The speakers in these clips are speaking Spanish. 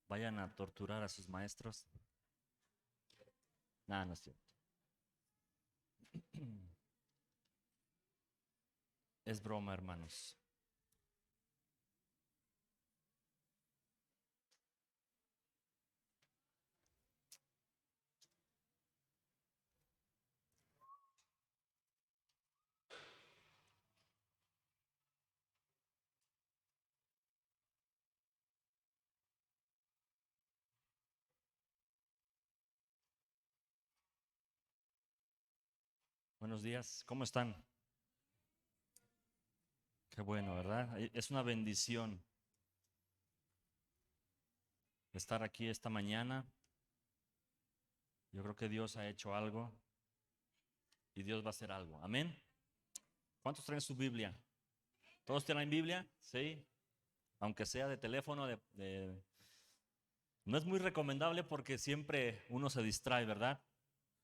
vayan a torturar a sus maestros. Nada, no es cierto. Es broma, hermanos. Buenos días, ¿cómo están? Qué bueno, ¿verdad? Es una bendición estar aquí esta mañana. Yo creo que Dios ha hecho algo y Dios va a hacer algo. Amén. ¿Cuántos traen su Biblia? ¿Todos tienen Biblia? Sí. Aunque sea de teléfono, no es muy recomendable porque siempre uno se distrae, ¿verdad?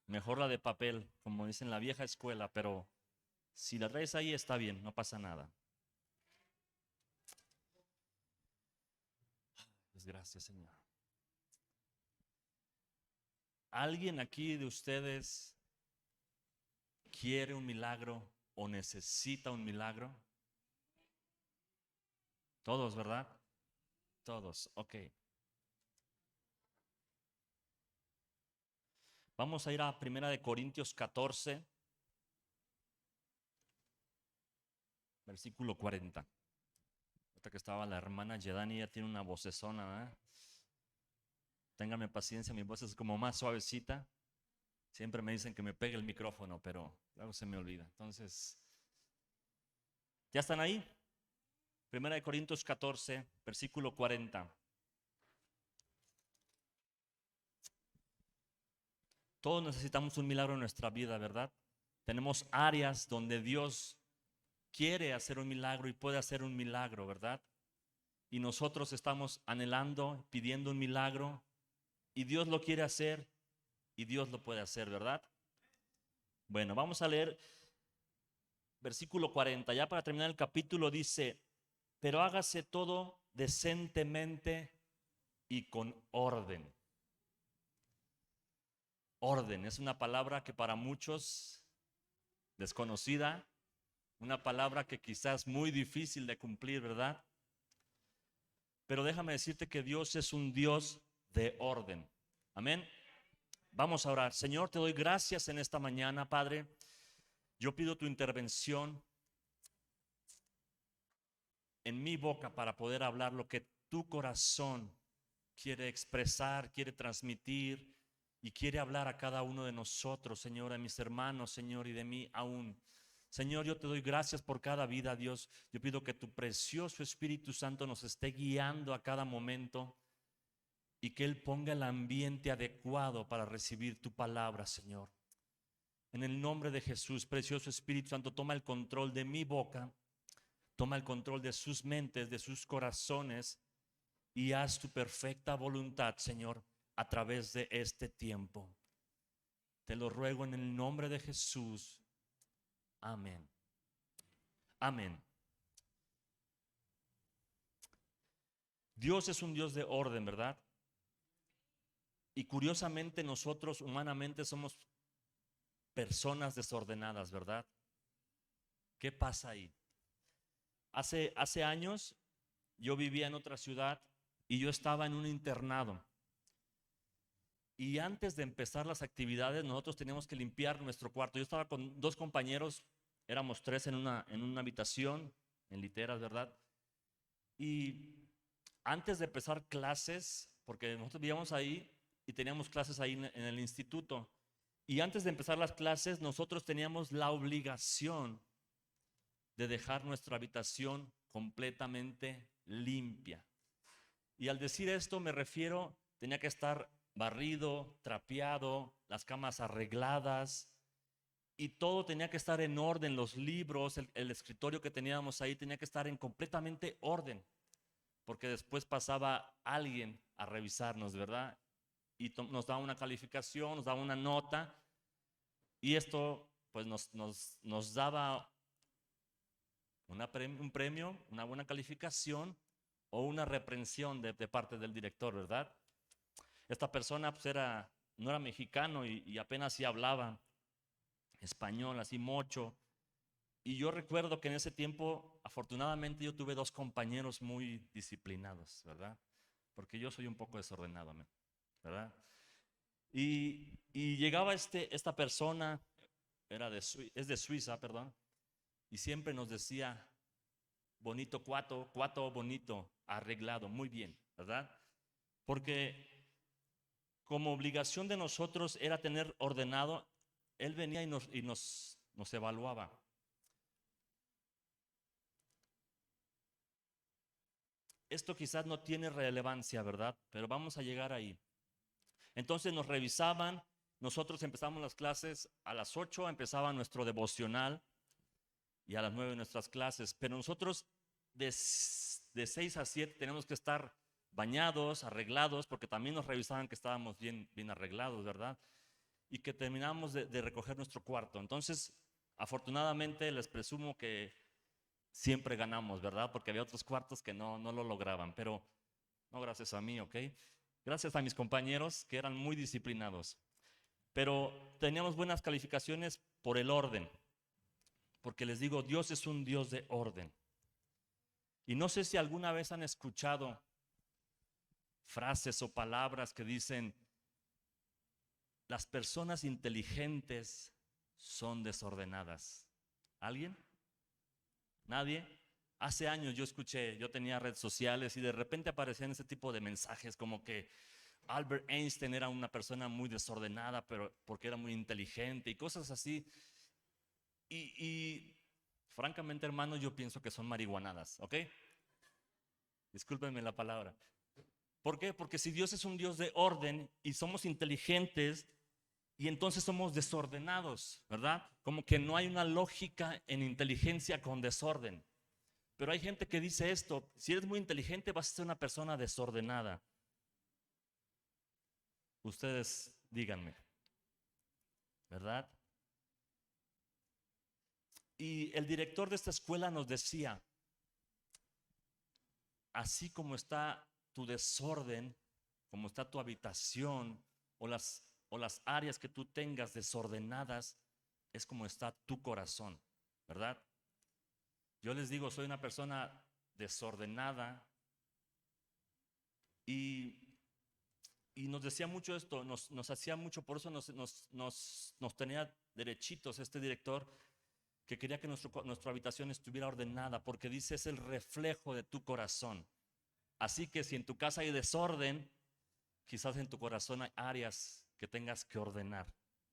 Mejor la de papel, como dicen la vieja escuela, pero si la traes ahí está bien, no pasa nada. Pues gracias, Señor. ¿Alguien aquí de ustedes quiere un milagro o necesita un milagro? Todos, ¿verdad? Todos, ok. Vamos a ir a Primera de Corintios 14, versículo 40. Ahorita que estaba la hermana Yedani, ya tiene una vocesona, ¿verdad? Téngame paciencia, mi voz es como más suavecita. Siempre me dicen que me pegue el micrófono, pero luego se me olvida. Entonces, ¿ya están ahí? Primera de Corintios 14, versículo 40. Todos necesitamos un milagro en nuestra vida, ¿verdad? Tenemos áreas donde Dios quiere hacer un milagro y puede hacer un milagro, ¿verdad? Y nosotros estamos anhelando, pidiendo un milagro y Dios lo quiere hacer y Dios lo puede hacer, ¿verdad? Bueno, vamos a leer versículo 40. Ya para terminar el capítulo dice, pero hágase todo decentemente y con orden. Orden es una palabra que para muchos desconocida, una palabra que quizás muy difícil de cumplir, ¿verdad? Pero déjame decirte que Dios es un Dios de orden. Amén. Vamos a orar. Señor, te doy gracias en esta mañana, Padre. Yo pido tu intervención en mi boca para poder hablar lo que tu corazón quiere expresar, quiere transmitir y quiere hablar a cada uno de nosotros, Señor, a mis hermanos, Señor, y de mí aún. Señor, yo te doy gracias por cada vida, Dios. Yo pido que tu precioso Espíritu Santo nos esté guiando a cada momento y que Él ponga el ambiente adecuado para recibir tu palabra, Señor. En el nombre de Jesús, precioso Espíritu Santo, toma el control de mi boca, toma el control de sus mentes, de sus corazones y haz tu perfecta voluntad, Señor, a través de este tiempo. Te lo ruego en el nombre de Jesús. Amén. Amén. Dios es un Dios de orden, ¿verdad? Y curiosamente nosotros humanamente somos personas desordenadas, ¿verdad? ¿Qué pasa ahí? Hace años yo vivía en otra ciudad y yo estaba en un internado. Y antes de empezar las actividades, nosotros teníamos que limpiar nuestro cuarto. Yo estaba con dos compañeros, éramos tres en una habitación, en literas, ¿verdad? Y antes de empezar clases, porque nosotros vivíamos ahí y teníamos clases ahí en el instituto, y antes de empezar las clases, nosotros teníamos la obligación de dejar nuestra habitación completamente limpia. Y al decir esto me refiero, tenía que estar barrido, trapeado, las camas arregladas y todo tenía que estar en orden, los libros, el escritorio que teníamos ahí tenía que estar en completamente orden, porque después pasaba alguien a revisarnos, ¿verdad? Y nos daba una calificación, nos daba una nota y esto pues nos daba un premio, una buena calificación o una reprensión de parte del director, ¿verdad? Esta persona pues no era mexicano y apenas sí hablaba español, así mocho. Y yo recuerdo que en ese tiempo, afortunadamente, yo tuve dos compañeros muy disciplinados, ¿verdad? Porque yo soy un poco desordenado, ¿verdad? Y llegaba esta persona, es de Suiza, perdón, y siempre nos decía, bonito cuato, cuato bonito, arreglado, muy bien, ¿verdad? Porque como obligación de nosotros era tener ordenado, él venía y nos evaluaba. Esto quizás no tiene relevancia, ¿verdad? Pero vamos a llegar ahí. Entonces nos revisaban, nosotros empezamos las clases a las 8, empezaba nuestro devocional y a las 9 nuestras clases, pero nosotros de 6 a 7 tenemos que estar bañados, arreglados, porque también nos revisaban que estábamos bien, bien arreglados, ¿verdad? Y que terminamos de recoger nuestro cuarto. Entonces, afortunadamente les presumo que siempre ganamos, ¿verdad? Porque había otros cuartos que no lo lograban, pero no gracias a mí, ¿ok? Gracias a mis compañeros que eran muy disciplinados. Pero teníamos buenas calificaciones por el orden, porque les digo, Dios es un Dios de orden. Y no sé si alguna vez han escuchado frases o palabras que dicen, las personas inteligentes son desordenadas. ¿Alguien? ¿Nadie? Hace años yo tenía redes sociales y de repente aparecían ese tipo de mensajes como que Albert Einstein era una persona muy desordenada, pero porque era muy inteligente y cosas así. Y francamente, hermano, yo pienso que son marihuanadas, ¿ok? Discúlpenme la palabra. ¿Por qué? Porque si Dios es un Dios de orden y somos inteligentes y entonces somos desordenados, ¿verdad? Como que no hay una lógica en inteligencia con desorden. Pero hay gente que dice esto, si eres muy inteligente vas a ser una persona desordenada. Ustedes díganme, ¿verdad? Y el director de esta escuela nos decía, así como está tu desorden, como está tu habitación o las áreas que tú tengas desordenadas, es como está tu corazón, ¿verdad? Yo les digo, soy una persona desordenada y, y nos decía mucho esto, nos hacía mucho, por eso nos tenía derechitos este director, que quería que nuestra habitación estuviera ordenada, porque dice es el reflejo de tu corazón. Así que si en tu casa hay desorden, quizás en tu corazón hay áreas que tengas que ordenar,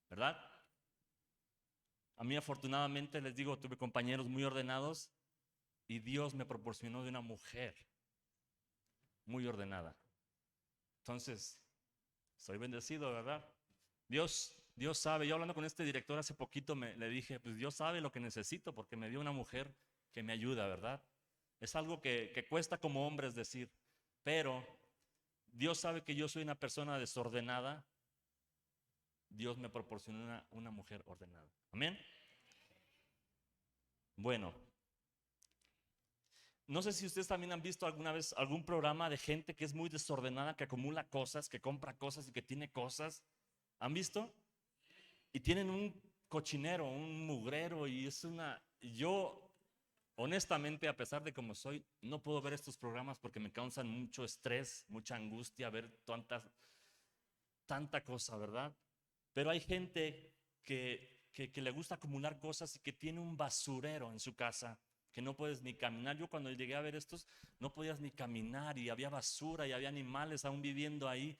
¿verdad? A mí afortunadamente, les digo, tuve compañeros muy ordenados y Dios me proporcionó de una mujer muy ordenada. Entonces, soy bendecido, ¿verdad? Dios sabe. Yo hablando con este director hace poquito le dije, pues Dios sabe lo que necesito porque me dio una mujer que me ayuda, ¿verdad? Es algo que cuesta como hombres decir, pero Dios sabe que yo soy una persona desordenada. Dios me proporcionó una mujer ordenada. Amén. Bueno, no sé si ustedes también han visto alguna vez algún programa de gente que es muy desordenada, que acumula cosas, que compra cosas y que tiene cosas. ¿Han visto? Y tienen un cochinero, un mugrero y yo honestamente, a pesar de como soy, no puedo ver estos programas porque me causan mucho estrés, mucha angustia ver tanta cosa, ¿verdad? Pero hay gente que le gusta acumular cosas y que tiene un basurero en su casa que no puedes ni caminar. Yo cuando llegué a ver estos, no podías ni caminar y había basura y había animales aún viviendo ahí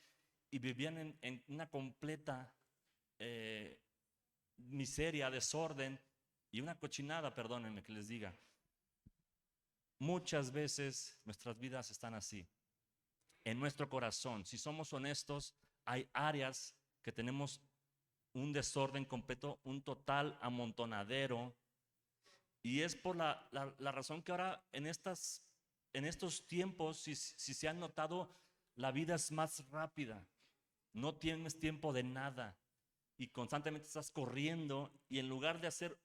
y vivían en una completa eh, miseria, desorden y una cochinada, perdónenme que les diga. Muchas veces nuestras vidas están así. En nuestro corazón, si somos honestos, hay áreas que tenemos un desorden completo, un total amontonadero. Y es por la razón que ahora en estos tiempos, si se han notado, la vida es más rápida. No tienes tiempo de nada y constantemente estás corriendo y en lugar de hacer,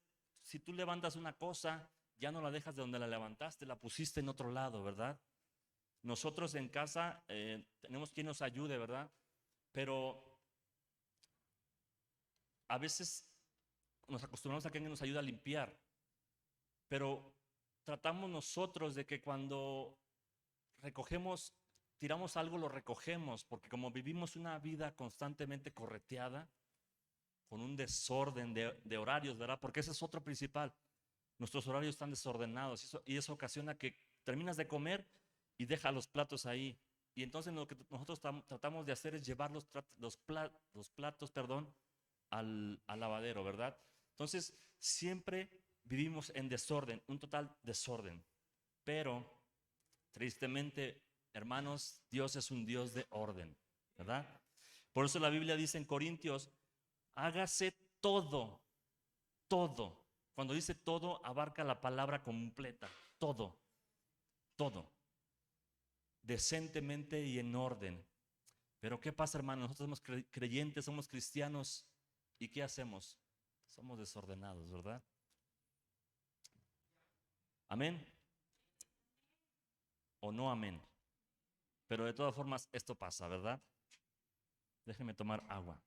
si tú levantas una cosa, ya no la dejas de donde la levantaste, la pusiste en otro lado, ¿verdad? nosotros en casa tenemos quien nos ayude, ¿verdad? Pero a veces nos acostumbramos a que alguien nos ayude a limpiar, pero tratamos nosotros de que cuando recogemos, tiramos algo, lo recogemos, porque como vivimos una vida constantemente correteada, con un desorden de horarios, ¿verdad? Porque ese es otro principal. Nuestros horarios están desordenados y eso ocasiona que terminas de comer y deja los platos ahí. Y entonces lo que nosotros tratamos de hacer es llevar los platos, perdón, al lavadero, ¿verdad? Entonces siempre vivimos en desorden, un total desorden. Pero tristemente, hermanos, Dios es un Dios de orden, ¿verdad? Por eso la Biblia dice en Corintios, hágase todo, todo. Cuando dice todo, abarca la palabra completa, todo, todo, decentemente y en orden. Pero ¿qué pasa, hermano? Nosotros somos creyentes, somos cristianos, ¿y qué hacemos? Somos desordenados, ¿verdad? ¿Amén? ¿O no amén? Pero de todas formas, esto pasa, ¿verdad? Déjenme tomar agua.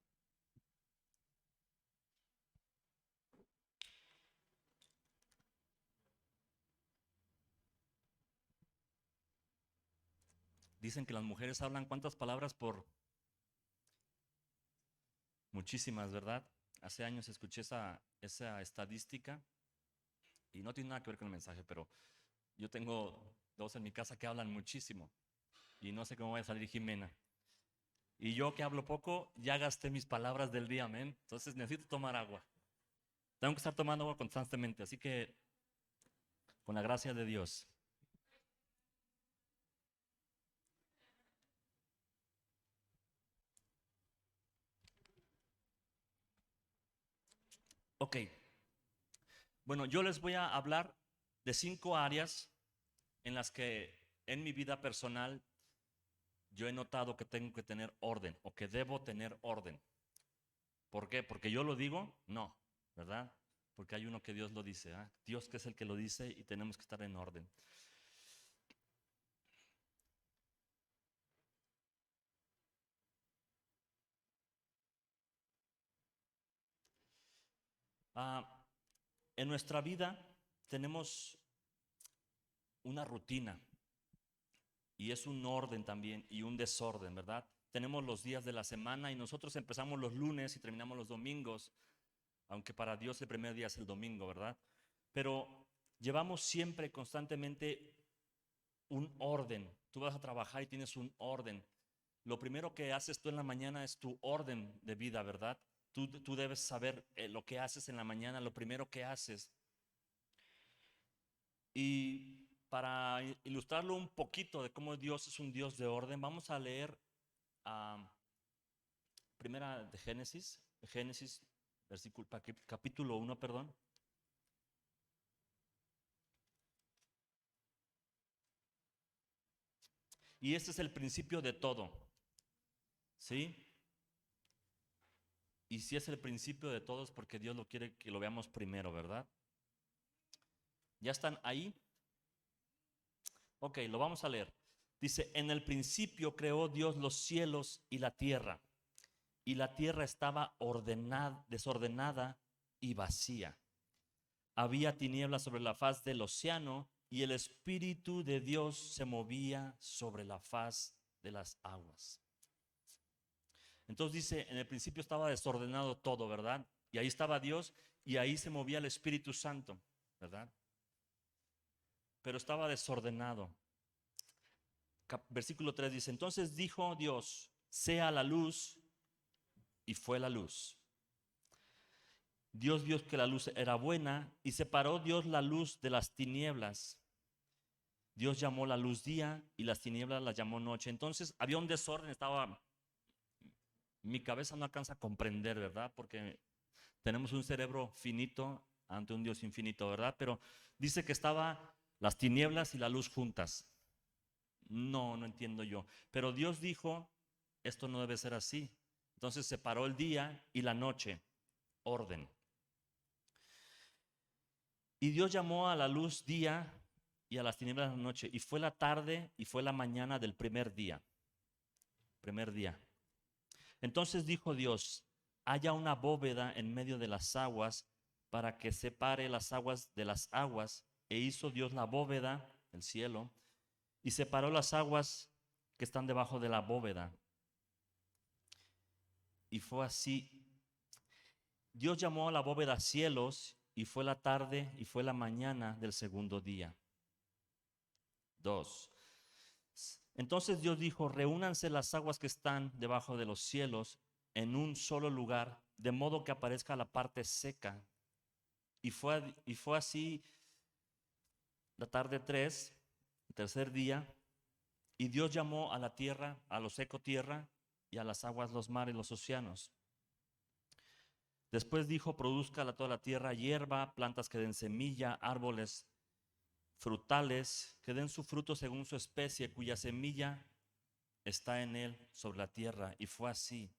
Dicen que las mujeres hablan ¿cuántas palabras por? Muchísimas, ¿verdad? Hace años escuché esa estadística y no tiene nada que ver con el mensaje, pero yo tengo dos en mi casa que hablan muchísimo y no sé cómo va a salir Jimena. Y yo que hablo poco, ya gasté mis palabras del día, amén. Entonces necesito tomar agua. Tengo que estar tomando agua constantemente, así que con la gracia de Dios. Ok, bueno, yo les voy a hablar de 5 áreas en las que en mi vida personal yo he notado que tengo que tener orden o que debo tener orden. ¿Por qué? ¿Porque yo lo digo? No, ¿verdad? Porque hay uno que Dios lo dice, ¿eh? Dios que es el que lo dice y tenemos que estar en orden. Ah, en nuestra vida tenemos una rutina y es un orden también y un desorden, ¿verdad? Tenemos los días de la semana y nosotros empezamos los lunes y terminamos los domingos, aunque para Dios el primer día es el domingo, ¿verdad? Pero llevamos siempre constantemente un orden. Tú vas a trabajar y tienes un orden. Lo primero que haces tú en la mañana es tu orden de vida, ¿verdad? Tú debes saber lo que haces en la mañana, lo primero que haces. Y para ilustrarlo un poquito de cómo Dios es un Dios de orden, vamos a leer a primera de Génesis, capítulo 1, perdón. Y este es el principio de todo, ¿sí? Y si es el principio de todo es porque Dios lo quiere que lo veamos primero, ¿verdad? ¿Ya están ahí? Ok, lo vamos a leer. Dice, en el principio creó Dios los cielos y la tierra estaba desordenada y vacía. Había tinieblas sobre la faz del océano y el Espíritu de Dios se movía sobre la faz de las aguas. Entonces dice, en el principio estaba desordenado todo, ¿verdad? Y ahí estaba Dios y ahí se movía el Espíritu Santo, ¿verdad? Pero estaba desordenado. Versículo 3 dice, entonces dijo Dios, sea la luz, y fue la luz. Dios vio que la luz era buena y separó Dios la luz de las tinieblas. Dios llamó la luz día y las tinieblas las llamó noche. Entonces había un desorden, mi cabeza no alcanza a comprender, ¿verdad? Porque tenemos un cerebro finito ante un Dios infinito, ¿verdad? Pero dice que estaba las tinieblas y la luz juntas. No entiendo yo. Pero Dios dijo, esto no debe ser así. Entonces separó el día y la noche, orden. Y Dios llamó a la luz día y a las tinieblas de la noche. Y fue la tarde y fue la mañana del primer día. Primer día. Entonces dijo Dios: haya una bóveda en medio de las aguas para que separe las aguas de las aguas. E hizo Dios la bóveda, el cielo, y separó las aguas que están debajo de la bóveda. Y fue así. Dios llamó a la bóveda cielos, y fue la tarde y fue la mañana del segundo día. 2. Entonces Dios dijo: reúnanse las aguas que están debajo de los cielos en un solo lugar, de modo que aparezca la parte seca. Y fue así la tarde 3, el tercer día. Y Dios llamó a la tierra, a lo seco tierra, y a las aguas los mares, los océanos. Después dijo: produzca toda la tierra hierba, plantas que den semilla, árboles frutales que den su fruto según su especie, cuya semilla está en él sobre la tierra. Y fue así.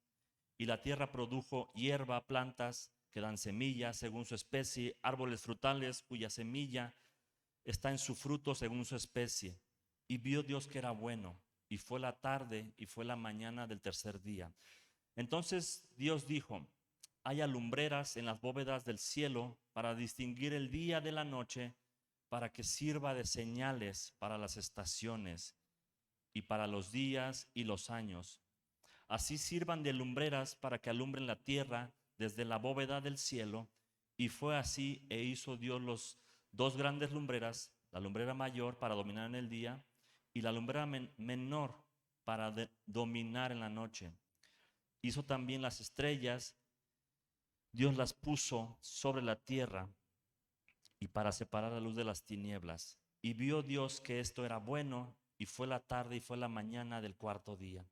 Y la tierra produjo hierba, plantas que dan semilla según su especie, árboles frutales cuya semilla está en su fruto según su especie. Y vio Dios que era bueno. Y fue la tarde y fue la mañana del tercer día. Entonces Dios dijo: haya lumbreras en las bóvedas del cielo para distinguir el día de la noche, para que sirva de señales para las estaciones y para los días y los años. Así sirvan de lumbreras para que alumbren la tierra desde la bóveda del cielo. Y fue así, e hizo Dios los dos grandes lumbreras, la lumbrera mayor para dominar en el día y la lumbrera menor para dominar en la noche. Hizo también las estrellas, Dios las puso sobre la tierra y para separar la luz de las tinieblas. Y vio Dios que esto era bueno, y fue la tarde y fue la mañana del cuarto día.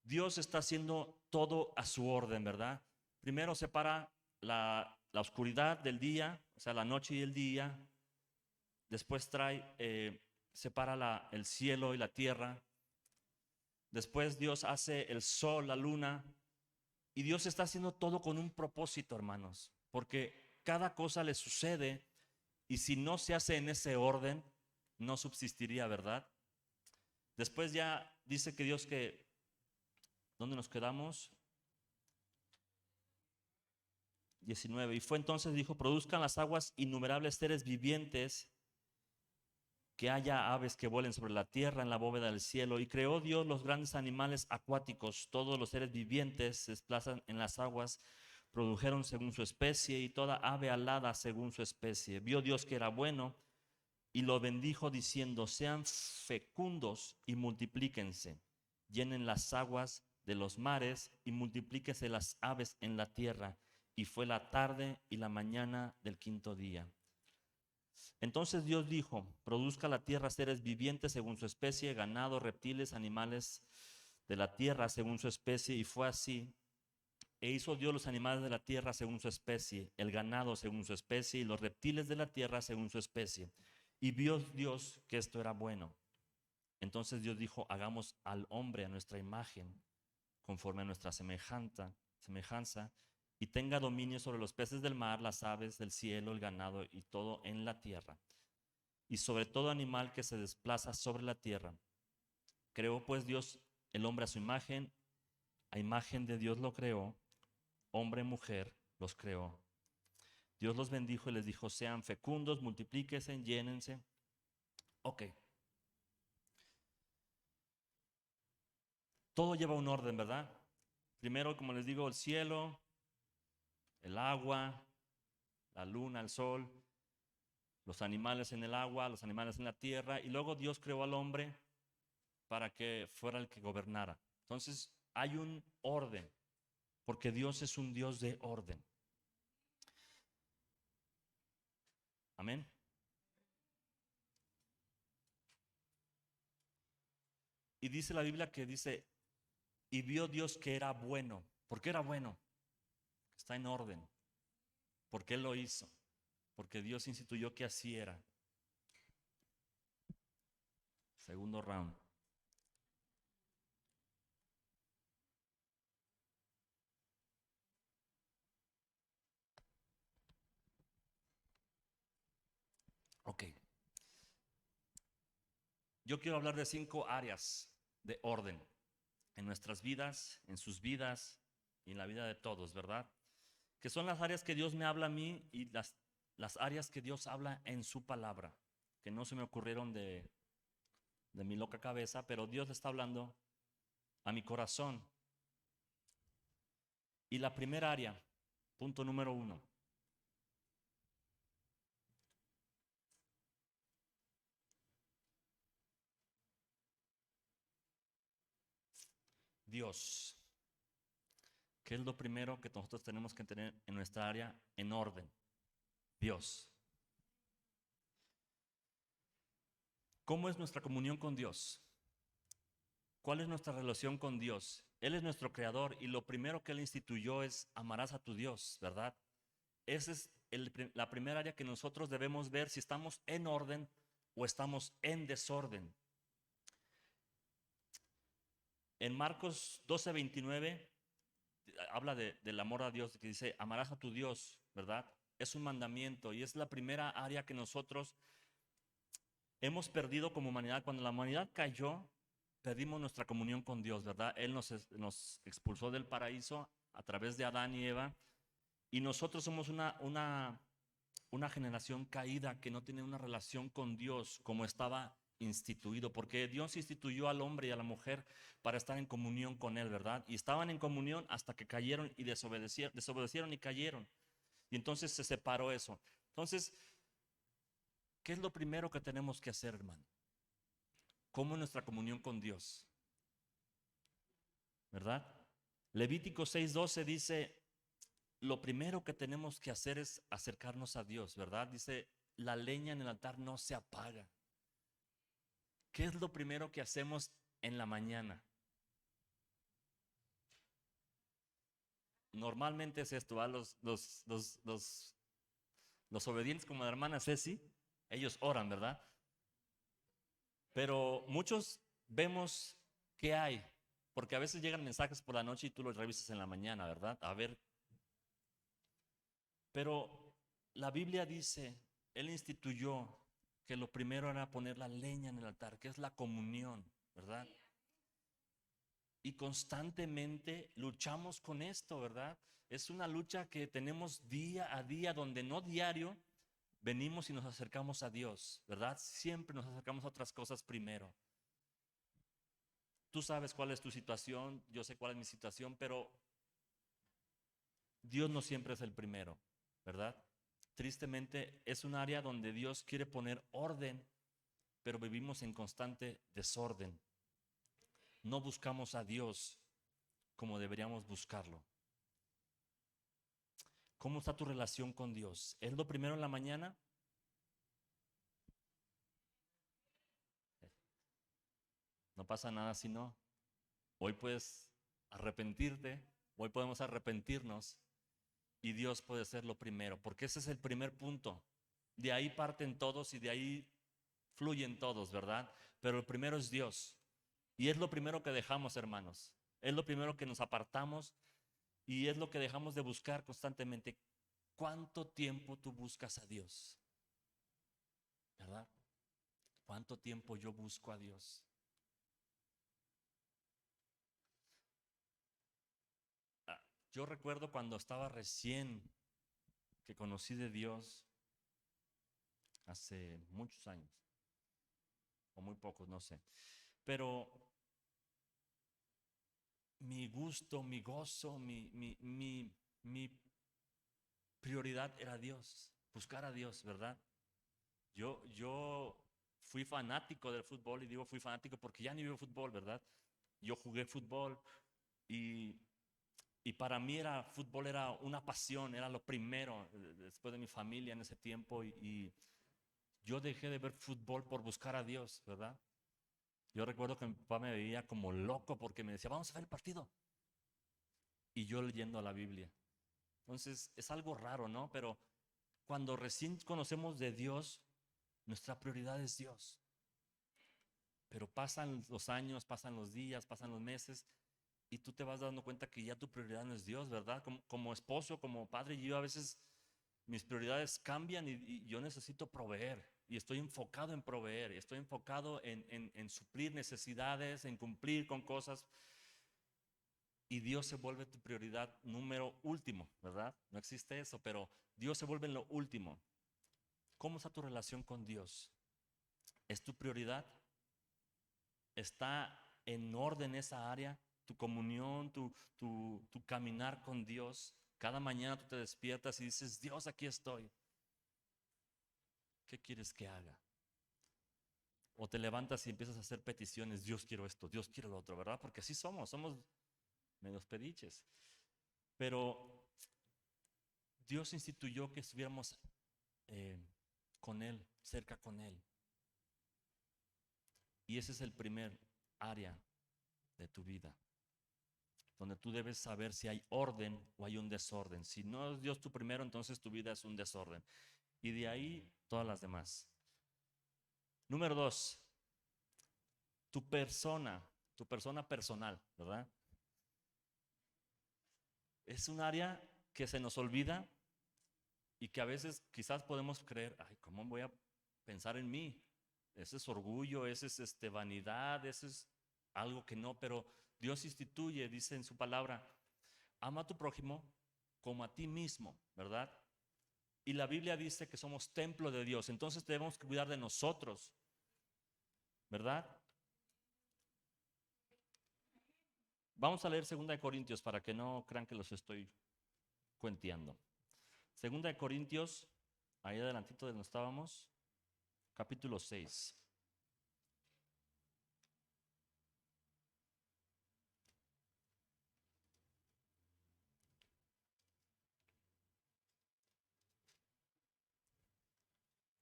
Dios está haciendo todo a su orden, ¿verdad? Primero separa la oscuridad del día, o sea, la noche y el día. Después separa el cielo y la tierra. Después Dios hace el sol, la luna. Y Dios está haciendo todo con un propósito, hermanos, porque cada cosa le sucede, y si no se hace en ese orden, no subsistiría, ¿verdad? Después ya dice que Dios ¿dónde nos quedamos? 19. Y fue entonces, dijo: produzcan las aguas innumerables seres vivientes, que haya aves que vuelen sobre la tierra en la bóveda del cielo. Y creó Dios los grandes animales acuáticos, todos los seres vivientes se desplazan en las aguas, produjeron según su especie, y toda ave alada según su especie. Vio Dios que era bueno, y lo bendijo diciendo: sean fecundos y multiplíquense, llenen las aguas de los mares y multiplíquense las aves en la tierra. Y fue la tarde y la mañana del quinto día. Entonces Dios dijo: produzca la tierra seres vivientes según su especie, ganado, reptiles, animales de la tierra según su especie. Y fue así. E hizo Dios los animales de la tierra según su especie, el ganado según su especie, y los reptiles de la tierra según su especie. Y vio Dios que esto era bueno. Entonces Dios dijo: hagamos al hombre a nuestra imagen, conforme a nuestra semejanza, y tenga dominio sobre los peces del mar, las aves del cielo, el ganado y todo en la tierra, y sobre todo animal que se desplaza sobre la tierra. Creó pues Dios el hombre a imagen de Dios lo creó, hombre y mujer los creó. Dios los bendijo y les dijo: sean fecundos, multiplíquense, llénense. Ok. Todo lleva un orden, ¿verdad? Primero, como les digo, el cielo, el agua, la luna, el sol, los animales en el agua, los animales en la tierra, y luego Dios creó al hombre para que fuera el que gobernara. Entonces hay un orden, porque Dios es un Dios de orden. Amén. Y dice la Biblia que dice: y vio Dios que era bueno. ¿Por qué era bueno? Está en orden. ¿Por qué lo hizo? Porque Dios instituyó que así era. Segundo round. Ok. yo quiero hablar de 5 áreas de orden en nuestras vidas, en sus vidas y en la vida de todos, ¿verdad? Que son las áreas que Dios me habla a mí y las áreas que Dios habla en su palabra, que no se me ocurrieron de mi loca cabeza, pero Dios le está hablando a mi corazón. Y la primera área, punto número 1. Dios. ¿Qué es lo primero que nosotros tenemos que tener en nuestra área en orden? Dios. ¿Cómo es nuestra comunión con Dios? ¿Cuál es nuestra relación con Dios? Él es nuestro creador y lo primero que Él instituyó es amarás a tu Dios, ¿verdad? Esa es la primera área que nosotros debemos ver si estamos en orden o estamos en desorden. En Marcos 12:29 habla del amor a Dios, que dice amarás a tu Dios, ¿verdad? Es un mandamiento y es la primera área que nosotros hemos perdido como humanidad. Cuando la humanidad cayó, perdimos nuestra comunión con Dios, ¿verdad? Él nos expulsó del paraíso a través de Adán y Eva y nosotros somos una generación caída que no tiene una relación con Dios como estaba instituido, porque Dios instituyó al hombre y a la mujer para estar en comunión con Él, ¿verdad? Y estaban en comunión hasta que cayeron y desobedecieron y cayeron. Y entonces se separó eso. Entonces, ¿qué es lo primero que tenemos que hacer, hermano? ¿Cómo es nuestra comunión con Dios? ¿Verdad? Levítico 6:12 dice, lo primero que tenemos que hacer es acercarnos a Dios, ¿verdad? Dice, la leña en el altar no se apaga. ¿Qué es lo primero que hacemos en la mañana? Normalmente es esto, ¿va? Los obedientes como la hermana Ceci, ellos oran, ¿verdad? Pero muchos vemos qué hay, porque a veces llegan mensajes por la noche y tú los revisas en la mañana, ¿verdad? A ver. Pero la Biblia dice, Él instituyó que lo primero era poner la leña en el altar, que es la comunión, ¿verdad? Y constantemente luchamos con esto, ¿verdad? Es una lucha que tenemos día a día, donde no diario venimos y nos acercamos a Dios, ¿verdad? Siempre nos acercamos a otras cosas primero. Tú sabes cuál es tu situación, yo sé cuál es mi situación, pero Dios no siempre es el primero, ¿verdad? Tristemente es un área donde Dios quiere poner orden, pero vivimos en constante desorden. No buscamos a Dios como deberíamos buscarlo. ¿Cómo está tu relación con Dios? ¿Es lo primero en la mañana? No pasa nada si no. Hoy puedes arrepentirte, hoy podemos arrepentirnos y Dios puede ser lo primero, porque ese es el primer punto. De ahí parten todos y de ahí fluyen todos, ¿verdad? Pero el primero es Dios. Y es lo primero que dejamos, hermanos. Es lo primero que nos apartamos y es lo que dejamos de buscar constantemente. ¿Cuánto tiempo tú buscas a Dios? ¿Verdad? ¿Cuánto tiempo yo busco a Dios? Ah, yo recuerdo cuando estaba recién que conocí de Dios hace muchos años, o muy pocos, no sé. Pero mi gusto, mi gozo, mi prioridad era Dios, buscar a Dios, ¿verdad? Yo fui fanático del fútbol y digo fui fanático porque ya ni veo fútbol, ¿verdad? Yo jugué fútbol y, y para mí fútbol era una pasión, era lo primero después de mi familia en ese tiempo y yo dejé de ver fútbol por buscar a Dios, ¿verdad? Yo recuerdo que mi papá me veía como loco porque me decía, vamos a ver el partido. Y yo leyendo la Biblia. Entonces es algo raro, ¿no? Pero cuando recién conocemos de Dios, nuestra prioridad es Dios. Pero pasan los años, pasan los días, pasan los meses y tú te vas dando cuenta que ya tu prioridad no es Dios, ¿verdad? Como esposo, como padre, yo a veces mis prioridades cambian y yo necesito proveer. y estoy enfocado en proveer, estoy enfocado en suplir necesidades, en cumplir con cosas, y Dios se vuelve tu prioridad número último, ¿verdad? No existe eso, pero Dios se vuelve en lo último. ¿Cómo está tu relación con Dios? ¿Es tu prioridad? ¿Está en orden esa área? Tu comunión, tu caminar con Dios. Cada mañana tú te despiertas y dices, Dios, aquí estoy. ¿Qué quieres que haga? O te levantas y empiezas a hacer peticiones, Dios quiero esto, Dios quiero lo otro, ¿verdad? Porque así somos medios pediches. Pero Dios instituyó que estuviéramos eh, con Él, cerca con Él. Y ese es el primer área de tu vida, donde tú debes saber si hay orden o hay un desorden. Si no es Dios tu primero, entonces tu vida es un desorden. Y de ahí todas las demás. Número 2, tu persona personal, ¿verdad? Es un área que se nos olvida y que a veces quizás podemos creer, ay, ¿cómo voy a pensar en mí? Ese es orgullo, ese es vanidad, ese es algo que no, pero Dios instituye, dice en su palabra, ama a tu prójimo como a ti mismo, ¿verdad? Y la Biblia dice que somos templo de Dios, entonces debemos cuidar de nosotros, ¿verdad? Vamos a leer 2 Corintios para que no crean que los estoy cuenteando. 2 Corintios, ahí adelantito de donde estábamos, capítulo 6.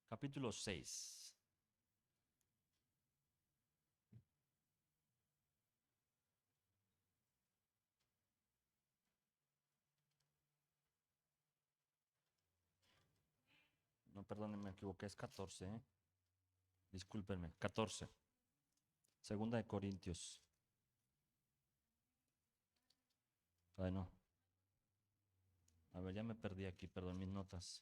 Capítulo 6. No, perdón, me equivoqué, es 14, ¿eh? Discúlpenme, 14. 2 Corintios. Ay, no. A ver, ya me perdí aquí, perdón, mis notas.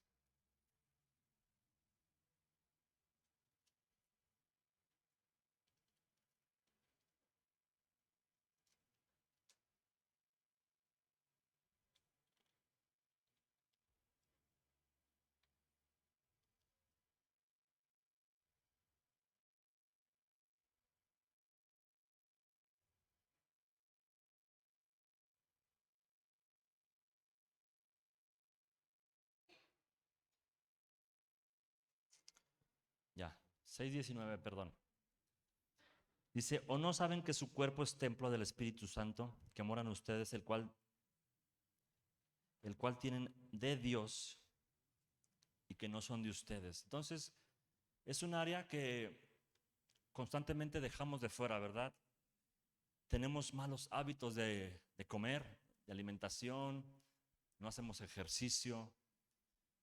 Ya, 6:19, perdón. Dice, ¿o no saben que su cuerpo es templo del Espíritu Santo, que moran ustedes, el cual tienen de Dios y que no son de ustedes? Entonces, es un área que constantemente dejamos de fuera, ¿verdad? Tenemos malos hábitos de comer, de alimentación, no hacemos ejercicio.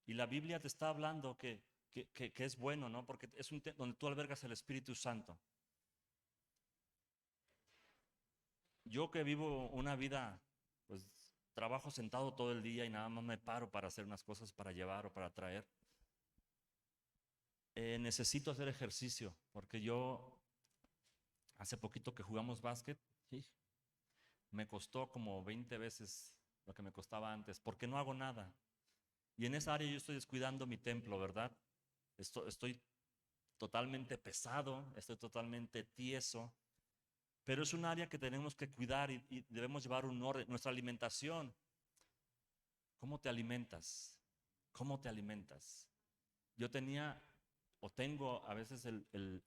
Y la Biblia te está hablando que es bueno, ¿no? Porque es donde tú albergas el Espíritu Santo. Yo que vivo una vida, pues trabajo sentado todo el día y nada más me paro para hacer unas cosas para llevar o para traer. Necesito hacer ejercicio porque yo hace poquito que jugamos básquet, sí, me costó como 20 veces lo que me costaba antes porque no hago nada. Y en esa área yo estoy descuidando mi templo, ¿verdad? Estoy totalmente pesado, estoy totalmente tieso, pero es un área que tenemos que cuidar y debemos llevar un orden. Nuestra alimentación, ¿cómo te alimentas? ¿Cómo te alimentas? Yo tenía o tengo a veces el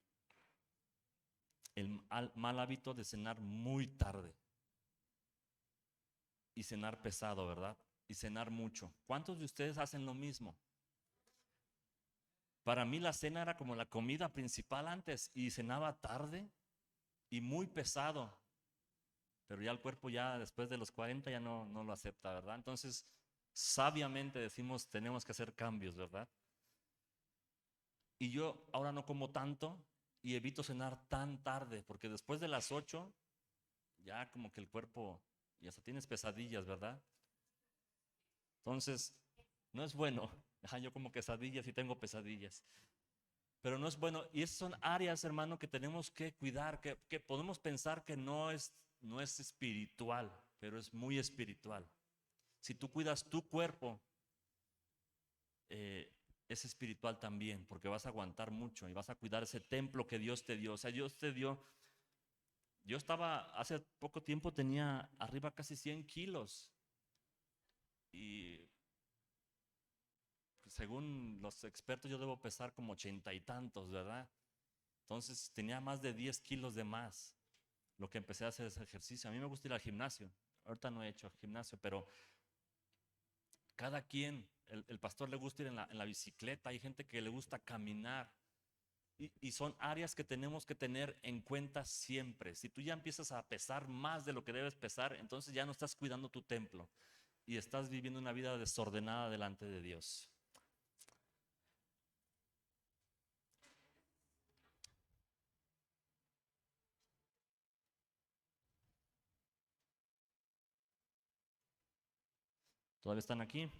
mal hábito de cenar muy tarde y cenar pesado, ¿verdad? Y cenar mucho. ¿Cuántos de ustedes hacen lo mismo? Para mí la cena era como la comida principal antes y cenaba tarde y muy pesado, pero ya el cuerpo ya después de los 40 ya no lo acepta, ¿verdad? Entonces, sabiamente decimos, tenemos que hacer cambios, ¿verdad? Y yo ahora no como tanto y evito cenar tan tarde, porque después de las 8 ya como que el cuerpo, y hasta tienes pesadillas, ¿verdad? Entonces, no es bueno. Yo como quesadillas y tengo pesadillas. pero no es bueno. Y esas son áreas, hermano, que tenemos que cuidar, que podemos pensar que no es espiritual, pero es muy espiritual. Si tú cuidas tu cuerpo, eh, es espiritual también, porque vas a aguantar mucho y vas a cuidar ese templo que Dios te dio. O sea, Dios te dio. Yo estaba, hace poco tiempo tenía arriba casi 100 kilos y según los expertos yo debo pesar como 80 y tantos, ¿verdad? Entonces tenía más de 10 kilos de más. Lo que empecé a hacer ese ejercicio. A mí me gusta ir al gimnasio. Ahorita no he hecho gimnasio, pero cada quien, el pastor le gusta ir en la bicicleta, hay gente que le gusta caminar. Y son áreas que tenemos que tener en cuenta siempre. Si tú ya empiezas a pesar más de lo que debes pesar, entonces ya no estás cuidando tu templo y estás viviendo una vida desordenada delante de Dios. ¿Todavía están aquí?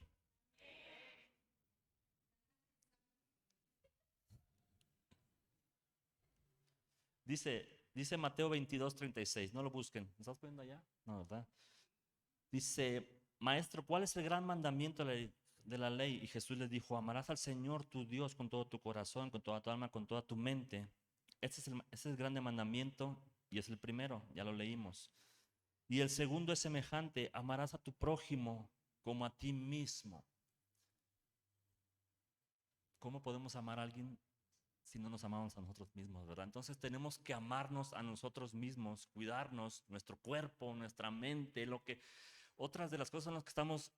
Dice Mateo 22:36. No lo busquen. ¿Me estás poniendo allá? No, ¿verdad? Dice, maestro, ¿cuál es el gran mandamiento de la ley? Y Jesús les dijo, amarás al Señor tu Dios con todo tu corazón, con toda tu alma, con toda tu mente. Ese es el grande mandamiento y es el primero, ya lo leímos. Y el segundo es semejante, amarás a tu prójimo como a ti mismo. ¿Cómo podemos amar a alguien si no nos amamos a nosotros mismos, verdad? Entonces tenemos que amarnos a nosotros mismos, cuidarnos, nuestro cuerpo, nuestra mente, otras de las cosas en las que estamos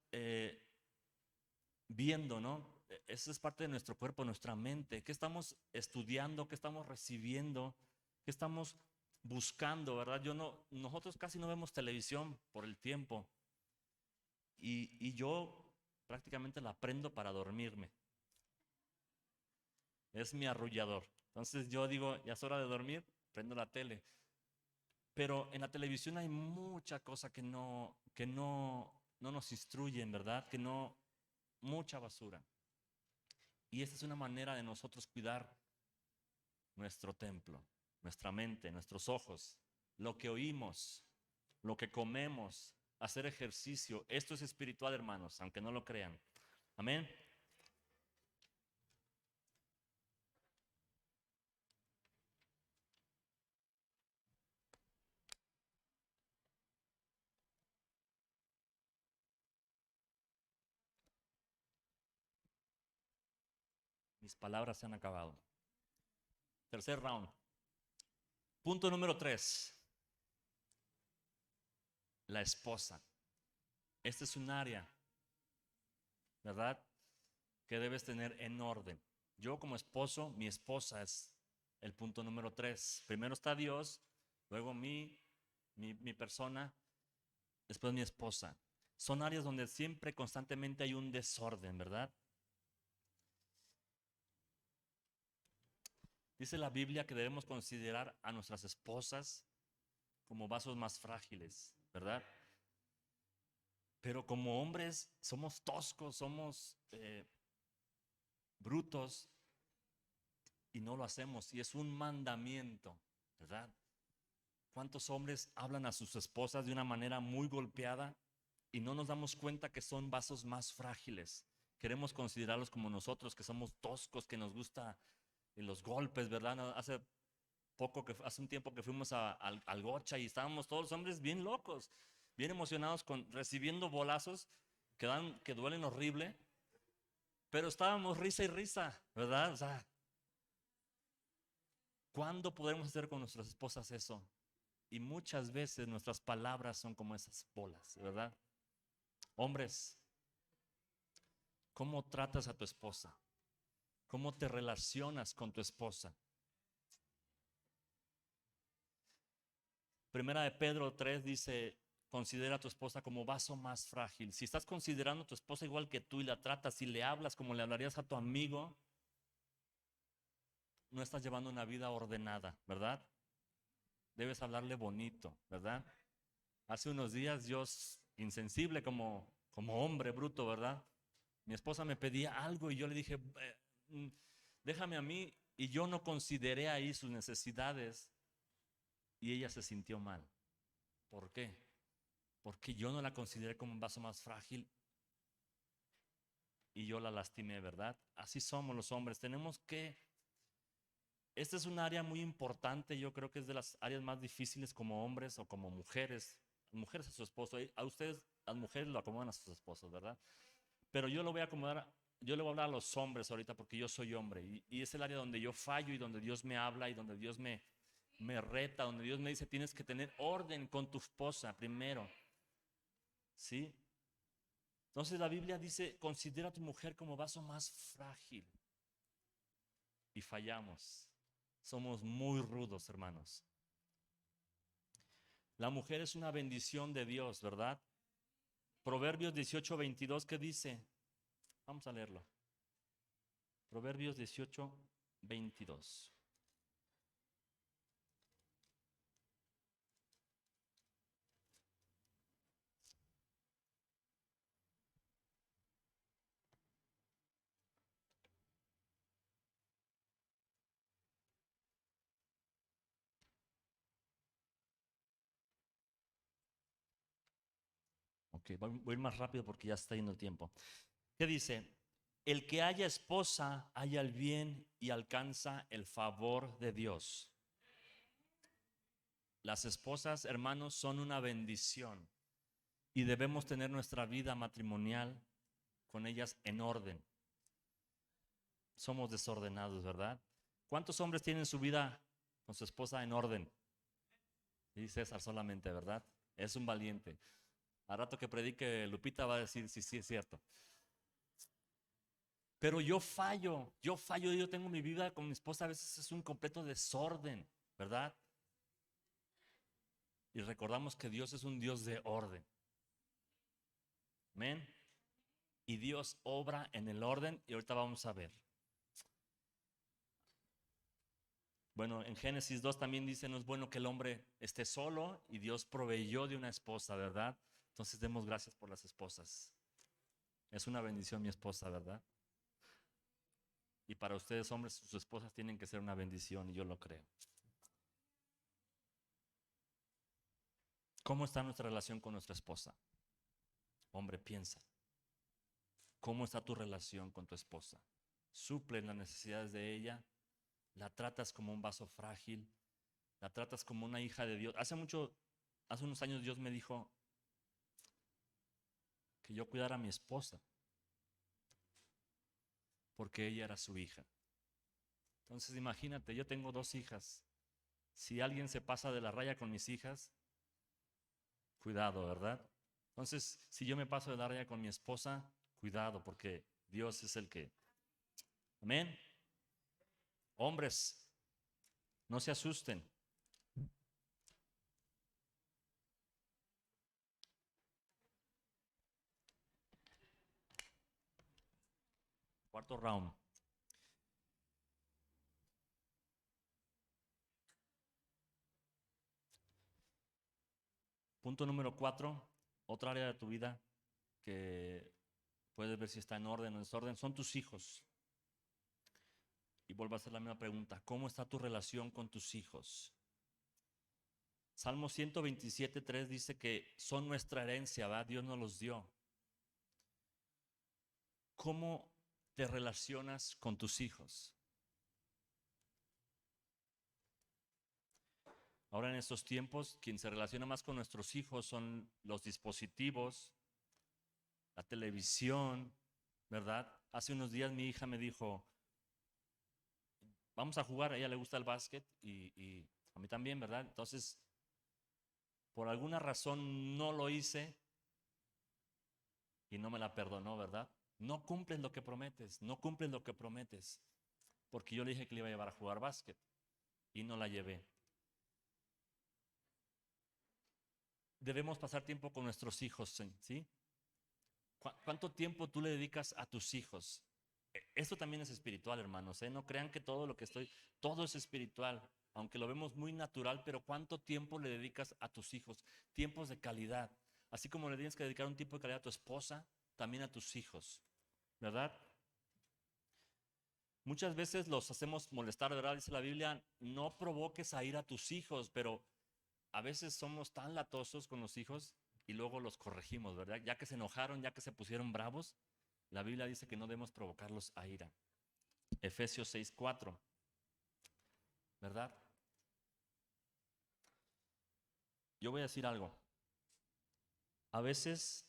viendo, ¿no? Eso es parte de nuestro cuerpo, nuestra mente. ¿Qué estamos estudiando? ¿Qué estamos recibiendo? ¿Qué estamos buscando, verdad? Nosotros casi no vemos televisión por el tiempo y yo prácticamente la prendo para dormirme. Es mi arrullador. Entonces yo digo, ya es hora de dormir, prendo la tele. Pero en la televisión hay mucha cosa que no nos instruyen, ¿verdad? Mucha basura. Y esta es una manera de nosotros cuidar nuestro templo, nuestra mente, nuestros ojos, lo que oímos, lo que comemos, hacer ejercicio. Esto es espiritual, hermanos, aunque no lo crean. Amén. Mis palabras se han acabado. Tercer round. Punto número 3. La esposa. Este es un área, ¿verdad?, que debes tener en orden. Yo como esposo, mi esposa es el punto número 3. Primero está Dios, luego mi persona, después mi esposa. Son áreas donde siempre constantemente hay un desorden, ¿verdad? Dice la Biblia que debemos considerar a nuestras esposas como vasos más frágiles, ¿verdad? Pero como hombres somos toscos, somos brutos y no lo hacemos. Y es un mandamiento, ¿verdad? ¿Cuántos hombres hablan a sus esposas de una manera muy golpeada y no nos damos cuenta que son vasos más frágiles? Queremos considerarlos como nosotros, que somos toscos, que nos gusta los golpes, ¿verdad? Hace un tiempo que fuimos al Gocha y estábamos todos los hombres bien locos, bien emocionados recibiendo bolazos que duelen horrible, pero estábamos risa y risa, ¿verdad? O sea, ¿cuándo podremos hacer con nuestras esposas eso? Y muchas veces nuestras palabras son como esas bolas, ¿verdad? Hombres, ¿cómo tratas a tu esposa? ¿Cómo te relacionas con tu esposa? Primera de Pedro 3 dice, considera a tu esposa como vaso más frágil. Si estás considerando a tu esposa igual que tú y la tratas y le hablas como le hablarías a tu amigo, no estás llevando una vida ordenada, ¿verdad? Debes hablarle bonito, ¿verdad? Hace unos días yo, insensible como hombre bruto, ¿verdad? Mi esposa me pedía algo y yo le dije, déjame a mí y yo no consideré ahí sus necesidades y ella se sintió mal. ¿Por qué? Porque yo no la consideré como un vaso más frágil y yo la lastimé, ¿verdad? Así somos los hombres. Esta es un área muy importante, yo creo que es de las áreas más difíciles como hombres o como mujeres. Mujeres a su esposo, a ustedes, las mujeres lo acomodan a sus esposos, ¿verdad? Pero yo lo voy a acomodar, yo le voy a hablar a los hombres ahorita porque yo soy hombre y es el área donde yo fallo y donde Dios me habla y donde Dios me reta, donde Dios me dice tienes que tener orden con tu esposa primero, ¿sí? Entonces la Biblia dice, considera a tu mujer como vaso más frágil y fallamos. Somos muy rudos, hermanos. La mujer es una bendición de Dios, ¿verdad? Proverbios 18:22, ¿qué dice? Vamos a leerlo. Proverbios 18:22. Ok, voy a ir más rápido porque ya está yendo el tiempo. ¿Qué dice? El que haya esposa halla el bien y alcanza el favor de Dios. Las esposas, hermanos, son una bendición y debemos tener nuestra vida matrimonial con ellas en orden. Somos desordenados, ¿verdad? ¿Cuántos hombres tienen su vida con su esposa en orden? Y César solamente, ¿verdad? Es un valiente. Al rato que predique Lupita va a decir, sí, sí, es cierto. Pero yo tengo mi vida con mi esposa, a veces es un completo desorden, ¿verdad? Y recordamos que Dios es un Dios de orden. Amén. Y Dios obra en el orden y ahorita vamos a ver. Bueno, en Génesis 2 también dice, no es bueno que el hombre esté solo y Dios proveyó de una esposa, ¿verdad? Entonces demos gracias por las esposas. Es una bendición mi esposa, ¿verdad? Y para ustedes hombres, sus esposas tienen que ser una bendición y yo lo creo. ¿Cómo está nuestra relación con nuestra esposa? Hombre, piensa. ¿Cómo está tu relación con tu esposa? ¿Suplen las necesidades de ella? ¿La tratas como un vaso frágil? ¿La tratas como una hija de Dios? Hace unos años Dios me dijo que yo cuidara a mi esposa porque ella era su hija. Entonces imagínate, yo tengo 2 hijas. Si alguien se pasa de la raya con mis hijas, cuidado, ¿verdad? Entonces, si yo me paso de la raya con mi esposa, cuidado, porque Dios es el que... Amén. Hombres, no se asusten. Cuarto round. Punto número 4, otra área de tu vida que puedes ver si está en orden o en desorden, son tus hijos. Y vuelvo a hacer la misma pregunta, ¿cómo está tu relación con tus hijos? Salmo 127:3 dice que son nuestra herencia, ¿verdad? Dios nos los dio. ¿Cómo te relacionas con tus hijos? Ahora en estos tiempos, quien se relaciona más con nuestros hijos son los dispositivos, la televisión, ¿verdad? Hace unos días mi hija me dijo, vamos a jugar, a ella le gusta el básquet y a mí también, ¿verdad? Entonces, por alguna razón no lo hice y no me la perdonó, ¿verdad? No cumples lo que prometes, no cumples lo que prometes, porque yo le dije que le iba a llevar a jugar básquet y no la llevé. Debemos pasar tiempo con nuestros hijos, ¿sí? ¿Cuánto tiempo tú le dedicas a tus hijos? Esto también es espiritual, hermanos, ¿eh? No crean que todo es espiritual, aunque lo vemos muy natural, pero ¿cuánto tiempo le dedicas a tus hijos? Tiempos de calidad. Así como le tienes que dedicar un tiempo de calidad a tu esposa, también a tus hijos, ¿verdad? Muchas veces los hacemos molestar, ¿verdad? Dice la Biblia, no provoques a ir a tus hijos, pero a veces somos tan latosos con los hijos y luego los corregimos, ¿verdad? Ya que se enojaron, ya que se pusieron bravos, la Biblia dice que no debemos provocarlos a ira. Efesios 6:4, ¿verdad? Yo voy a decir algo. A veces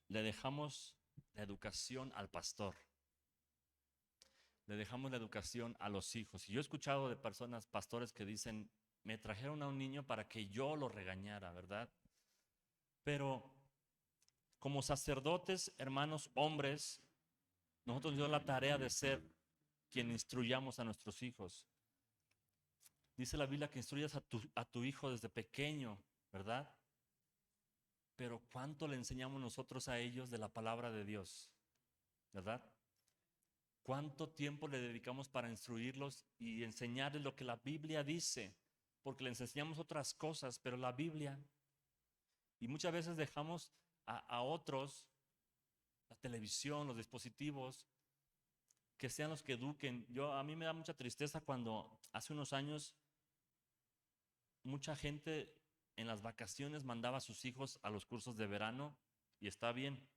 le dejamos la educación al pastor, le dejamos la educación a los hijos. Y yo he escuchado de personas, pastores, que dicen, me trajeron a un niño para que yo lo regañara, ¿verdad? Pero como sacerdotes, hermanos, hombres, nosotros tenemos la tarea de ser quien instruyamos a nuestros hijos. Dice la Biblia que instruyas a tu hijo desde pequeño, ¿verdad? Pero ¿cuánto le enseñamos nosotros a ellos de la palabra de Dios? ¿Verdad? ¿Cuánto tiempo le dedicamos para instruirlos y enseñarles lo que la Biblia dice? Porque les enseñamos otras cosas, pero la Biblia, y muchas veces dejamos a otros, la televisión, los dispositivos, que sean los que eduquen. A mí me da mucha tristeza cuando hace unos años mucha gente en las vacaciones mandaba a sus hijos a los cursos de verano, y está bien,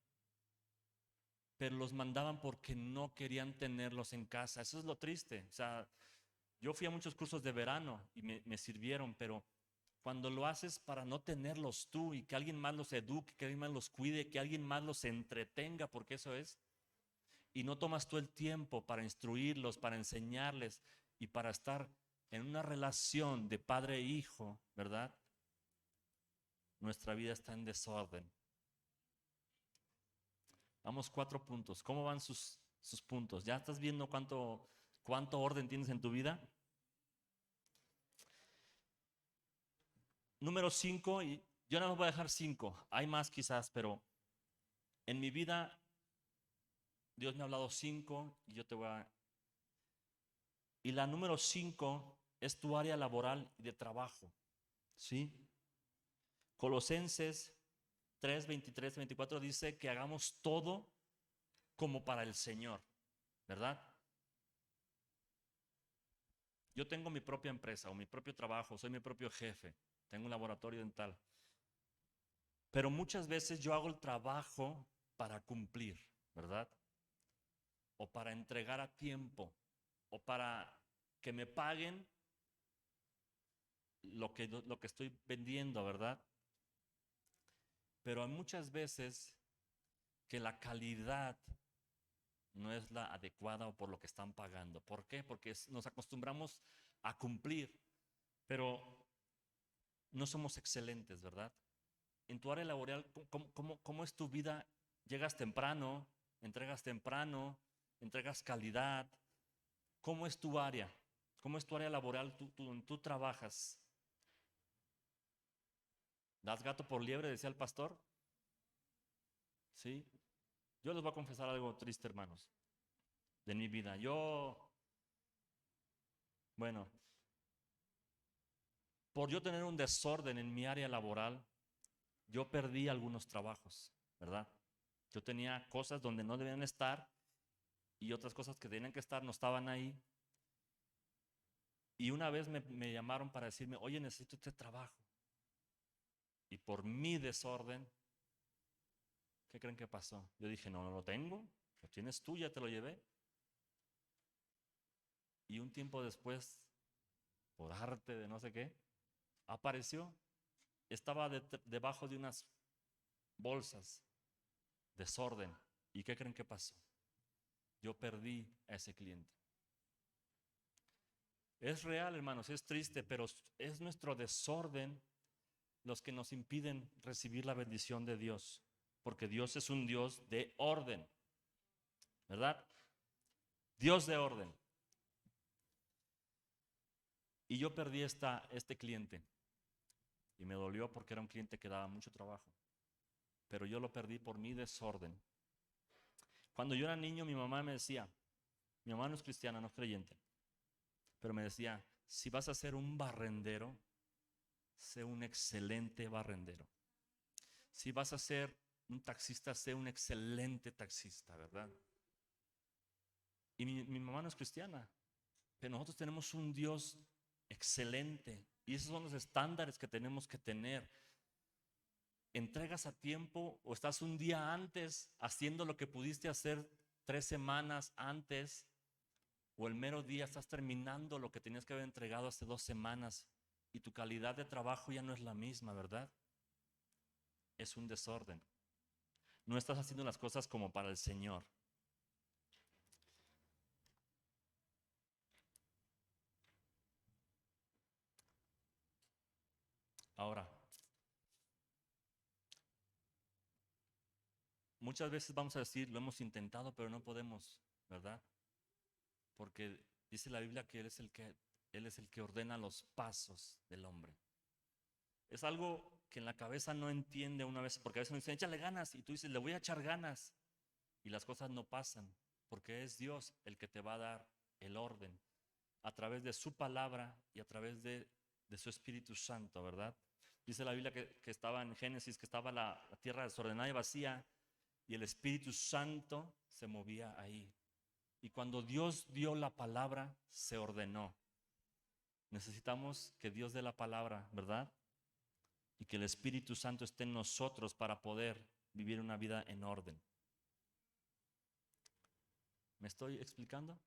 pero los mandaban porque no querían tenerlos en casa. Eso es lo triste. O sea, yo fui a muchos cursos de verano y me sirvieron, pero cuando lo haces para no tenerlos tú y que alguien más los eduque, que alguien más los cuide, que alguien más los entretenga, porque eso es, y no tomas tú el tiempo para instruirlos, para enseñarles y para estar en una relación de padre e hijo, ¿verdad? Nuestra vida está en desorden. Vamos, 4 puntos. ¿Cómo van sus puntos? ¿Ya estás viendo cuánto orden tienes en tu vida? Número 5, y yo no me voy a dejar 5, hay más quizás, pero en mi vida Dios me ha hablado 5 y yo te voy a... Y la número 5 es tu área laboral y de trabajo, ¿sí? Colosenses 3, 23, 24 dice que hagamos todo como para el Señor, ¿verdad? Yo tengo mi propia empresa o mi propio trabajo, soy mi propio jefe, tengo un laboratorio dental. Pero muchas veces yo hago el trabajo para cumplir, ¿verdad? O para entregar a tiempo, o para que me paguen lo que estoy vendiendo, ¿verdad? Pero hay muchas veces que la calidad no es la adecuada o por lo que están pagando. ¿Por qué? Porque nos acostumbramos a cumplir, pero no somos excelentes, ¿verdad? En tu área laboral, ¿cómo es tu vida? ¿Llegas temprano? ¿Entregas calidad? ¿Cómo es tu área? ¿Cómo es tu área laboral? ¿Tú trabajas? ¿Das gato por liebre? Decía el pastor. ¿Sí? Yo les voy a confesar algo triste, hermanos, de mi vida. Bueno, por yo tener un desorden en mi área laboral, yo perdí algunos trabajos, ¿verdad? Yo tenía cosas donde no debían estar y otras cosas que tenían que estar no estaban ahí. Y una vez me llamaron para decirme, oye, necesito este trabajo. Y por mi desorden, ¿qué creen que pasó? Yo dije, no, no lo tengo, lo tienes tú, ya te lo llevé. Y un tiempo después, por arte de no sé qué, apareció. Estaba debajo de unas bolsas, desorden. ¿Y qué creen que pasó? Yo perdí a ese cliente. Es real, hermanos, es triste, pero es nuestro desorden los que nos impiden recibir la bendición de Dios, porque Dios es un Dios de orden, ¿verdad? Dios de orden. Y yo perdí este cliente y me dolió porque era un cliente que daba mucho trabajo, pero yo lo perdí por mi desorden. Cuando yo era niño, mi mamá me decía, mi mamá no es cristiana, no es creyente, pero me decía, si vas a ser un barrendero, sé un excelente barrendero. Si vas a ser un taxista, sé un excelente taxista, ¿verdad? Y mi mamá no es cristiana, pero nosotros tenemos un Dios excelente. Y esos son los estándares que tenemos que tener. ¿Entregas a tiempo o estás un día antes haciendo lo que pudiste hacer 3 semanas antes? ¿O el mero día estás terminando lo que tenías que haber entregado hace 2 semanas y tu calidad de trabajo ya no es la misma, ¿verdad? Es un desorden. No estás haciendo las cosas como para el Señor. Ahora, muchas veces vamos a decir, lo hemos intentado, pero no podemos, ¿verdad? Porque dice la Biblia que Él es el que ordena los pasos del hombre. Es algo que en la cabeza no entiende una vez, porque a veces nos dicen, échale ganas, y tú dices, le voy a echar ganas, y las cosas no pasan, porque es Dios el que te va a dar el orden, a través de su palabra y a través de su Espíritu Santo, ¿verdad? Dice la Biblia que estaba en Génesis, que estaba la tierra desordenada y vacía, y el Espíritu Santo se movía ahí. Y cuando Dios dio la palabra, se ordenó. Necesitamos que Dios dé la palabra, ¿verdad? Y que el Espíritu Santo esté en nosotros para poder vivir una vida en orden. ¿Me estoy explicando?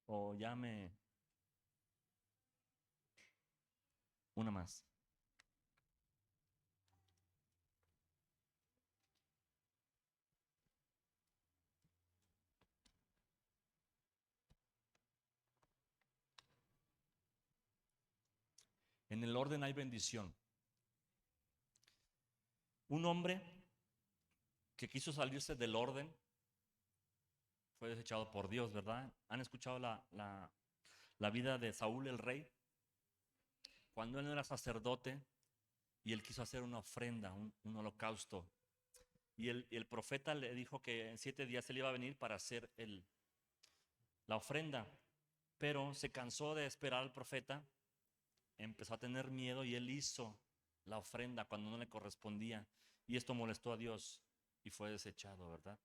¿O ya me... Una más? En el orden hay bendición. Un hombre que quiso salirse del orden fue desechado por Dios, ¿verdad? ¿Han escuchado la vida de Saúl el rey? Cuando él era sacerdote y él quiso hacer una ofrenda, un holocausto. Y el profeta le dijo que en 7 días él iba a venir para hacer la ofrenda. Pero se cansó de esperar al profeta, empezó a tener miedo y él hizo la ofrenda cuando no le correspondía. Y esto molestó a Dios y fue desechado, ¿verdad?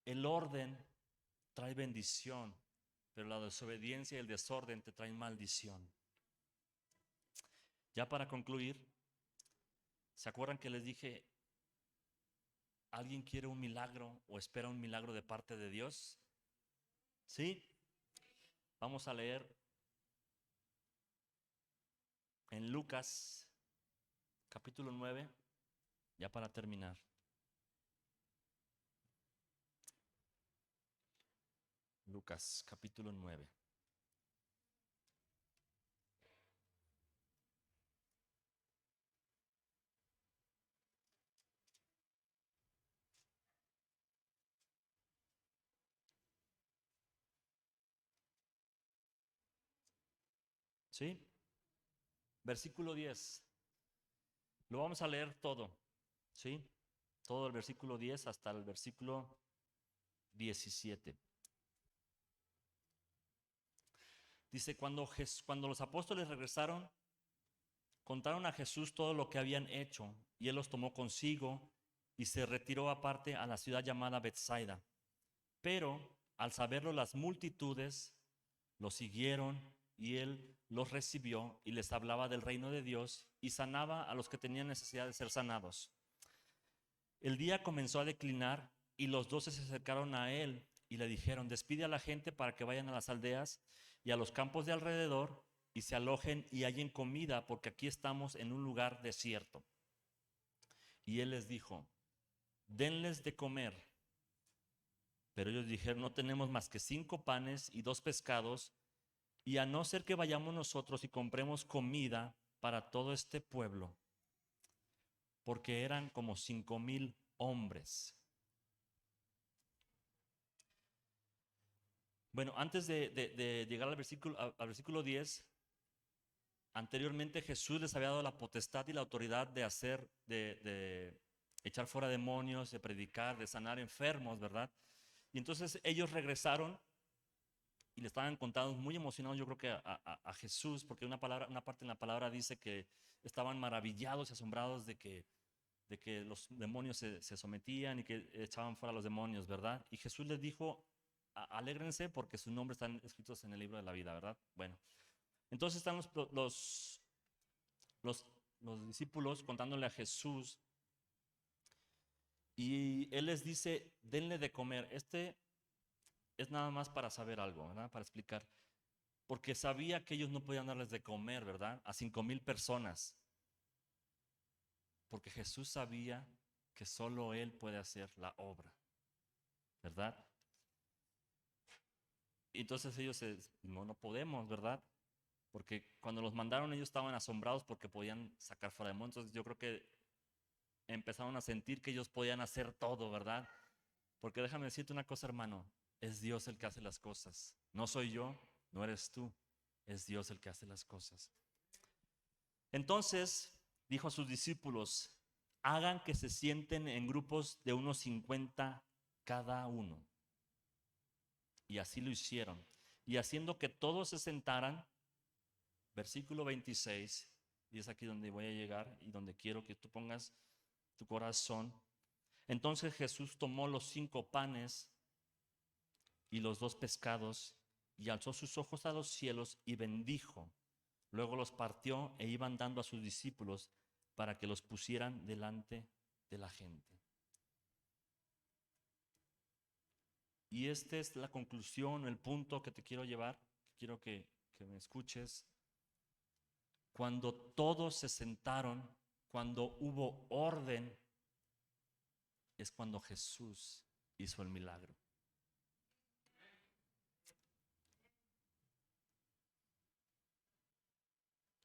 El orden trae bendición, pero la desobediencia y el desorden te traen maldición. Ya para concluir, ¿se acuerdan que les dije, alguien quiere un milagro o espera un milagro de parte de Dios? ¿Sí? Vamos a leer en Lucas, capítulo 9, ya para terminar. Lucas, capítulo 9. ¿Sí? Versículo 10. Lo vamos a leer todo, ¿sí? Todo el versículo 10 hasta el versículo 17. Dice, cuando los apóstoles regresaron, contaron a Jesús todo lo que habían hecho, y él los tomó consigo y se retiró aparte a la ciudad llamada Betsaida. Pero al saberlo las multitudes lo siguieron y él los recibió y les hablaba del reino de Dios y sanaba a los que tenían necesidad de ser sanados. El día comenzó a declinar y los 12 se acercaron a él y le dijeron, despide a la gente para que vayan a las aldeas y a los campos de alrededor y se alojen y hallen comida, porque aquí estamos en un lugar desierto. Y él les dijo, denles de comer. Pero ellos dijeron, no tenemos más que 5 panes y 2 pescados, y a no ser que vayamos nosotros y compremos comida para todo este pueblo, porque eran como 5,000 hombres. Bueno, antes de llegar al versículo 10, anteriormente Jesús les había dado la potestad y la autoridad de hacer, de echar fuera demonios, de predicar, de sanar enfermos, ¿verdad? Y entonces ellos regresaron y le estaban contando muy emocionados, yo creo que a Jesús, porque una parte en la palabra dice que estaban maravillados y asombrados de que los demonios se sometían y que echaban fuera a los demonios, ¿verdad? Y Jesús les dijo alégrense porque sus nombres están escritos en el libro de la vida, ¿verdad? Bueno, entonces están los, los discípulos contándole a Jesús y Él les dice, denle de comer. Este es nada más para saber algo, ¿verdad? Para explicar. Porque sabía que ellos no podían darles de comer, ¿verdad? A 5,000 personas. Porque Jesús sabía que solo Él puede hacer la obra, ¿verdad? Y entonces ellos no podemos, ¿verdad? Porque cuando los mandaron ellos estaban asombrados porque podían sacar fuera demonios. Entonces yo creo que empezaron a sentir que ellos podían hacer todo, ¿verdad? Porque déjame decirte una cosa, hermano, es Dios el que hace las cosas. No soy yo, no eres tú, es Dios el que hace las cosas. Entonces dijo a sus discípulos, hagan que se sienten en grupos de unos 50 cada uno. Y así lo hicieron. Y haciendo que todos se sentaran, versículo 26, y es aquí donde voy a llegar y donde quiero que tú pongas tu corazón. Entonces Jesús tomó los 5 panes y los 2 pescados y alzó sus ojos a los cielos y bendijo. Luego los partió e iban dando a sus discípulos para que los pusieran delante de la gente. Y esta es la conclusión, el punto que te quiero llevar, quiero que me escuches. Cuando todos se sentaron, cuando hubo orden, es cuando Jesús hizo el milagro.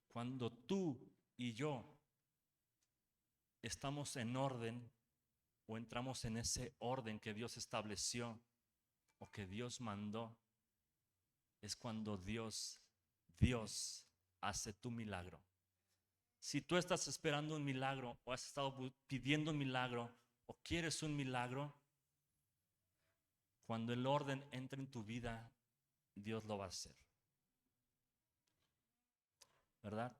Cuando tú y yo estamos en orden o entramos en ese orden que Dios estableció o que Dios mandó, es cuando Dios hace tu milagro. Si tú estás esperando un milagro o has estado pidiendo un milagro o quieres un milagro, cuando el orden entre en tu vida, Dios lo va a hacer. ¿Verdad?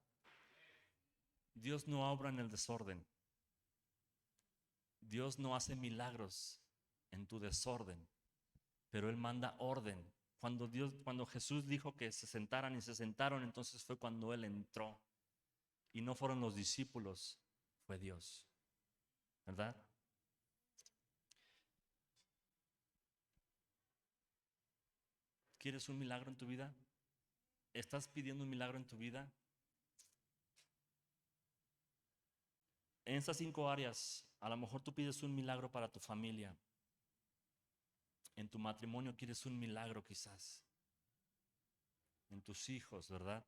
Dios no obra en el desorden. Dios no hace milagros en tu desorden, pero Él manda orden. Cuando Jesús dijo que se sentaran y se sentaron, entonces fue cuando Él entró. Y no fueron los discípulos, fue Dios. ¿Verdad? ¿Quieres un milagro en tu vida? ¿Estás pidiendo un milagro en tu vida? En estas 5 áreas, a lo mejor tú pides un milagro para tu familia. En tu matrimonio quieres un milagro quizás. En tus hijos, ¿verdad?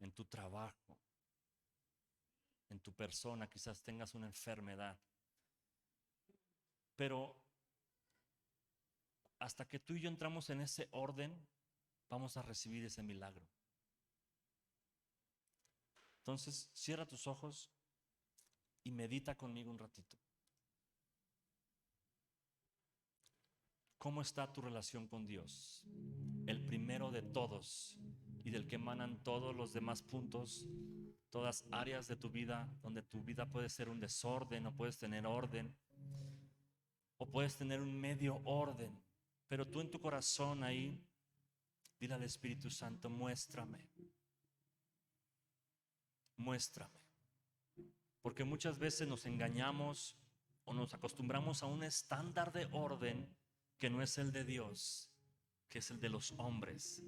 En tu trabajo. En tu persona quizás tengas una enfermedad. Pero hasta que tú y yo entramos en ese orden, vamos a recibir ese milagro. Entonces, cierra tus ojos y medita conmigo un ratito. ¿Cómo está tu relación con Dios? El primero de todos y del que emanan todos los demás puntos, todas áreas de tu vida, donde tu vida puede ser un desorden o puedes tener orden o puedes tener un medio orden, pero tú en tu corazón ahí, dile al Espíritu Santo, muéstrame, muéstrame. Porque muchas veces nos engañamos o nos acostumbramos a un estándar de orden que no es el de Dios, que es el de los hombres.